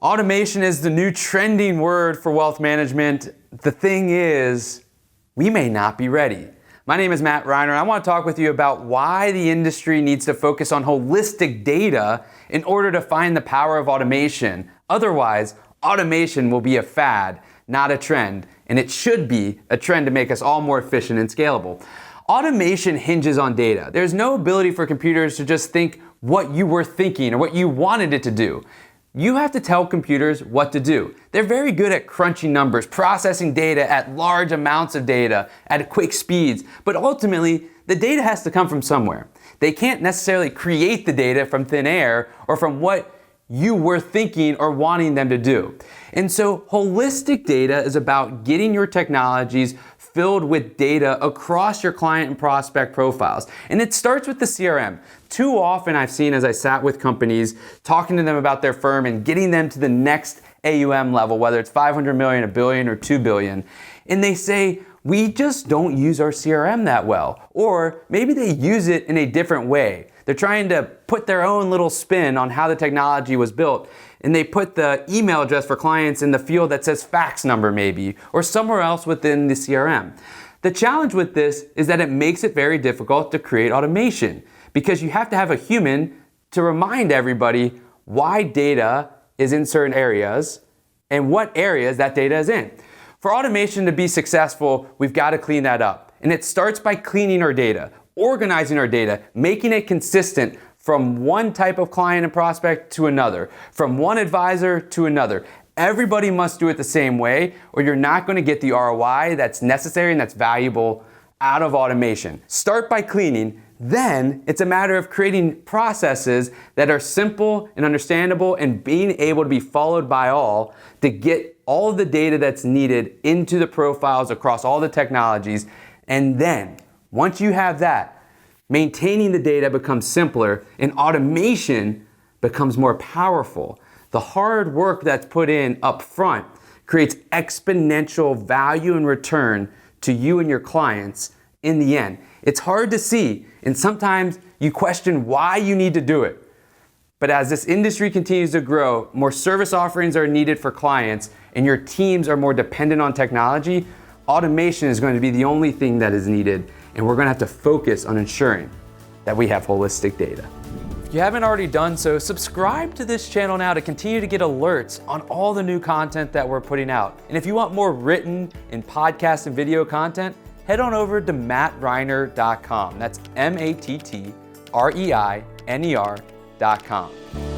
Automation is the new trending word for wealth management. The thing is, we may not be ready. My name is Matt Reiner, and I want to talk with you about why the industry needs to focus on holistic data in order to find the power of automation. Otherwise, automation will be a fad, not a trend, and it should be a trend to make us all more efficient and scalable. Automation hinges on data. There's no ability for computers to just think what you were thinking or what you wanted it to do. You have to tell computers what to do. They're very good at crunching numbers, processing data at large amounts of data at quick speeds, but ultimately, the data has to come from somewhere. They can't necessarily create the data from thin air or from what you were thinking or wanting them to do. And so holistic data is about getting your technologies filled with data across your client and prospect profiles. And it starts with the CRM. Too often I've seen, as I sat with companies, talking to them about their firm and getting them to the next AUM level, whether it's 500 million, a billion, or 2 billion. And they say, we just don't use our CRM that well. Or maybe they use it in a different way. They're trying to put their own little spin on how the technology was built. And they put the email address for clients in the field that says fax number maybe, or somewhere else within the CRM. The challenge with this is that it makes it very difficult to create automation because you have to have a human to remind everybody why data is in certain areas and what areas that data is in. For automation to be successful, we've got to clean that up. And it starts by cleaning our data, organizing our data, making it consistent from one type of client and prospect to another, from one advisor to another. Everybody must do it the same way, or you're not going to get the ROI that's necessary and that's valuable out of automation. Start by cleaning, then it's a matter of creating processes that are simple and understandable and being able to be followed by all to get all of the data that's needed into the profiles across all the technologies. And then, once you have that, maintaining the data becomes simpler and automation becomes more powerful. The hard work that's put in up front creates exponential value and return to you and your clients in the end. It's hard to see, and sometimes you question why you need to do it. But as this industry continues to grow, more service offerings are needed for clients, and your teams are more dependent on technology, automation is going to be the only thing that is needed, and we're going to have to focus on ensuring that we have holistic data. If you haven't already done so, subscribe to this channel now to continue to get alerts on all the new content that we're putting out. And if you want more written and podcast and video content, head on over to mattreiner.com. That's MATTREINER.com.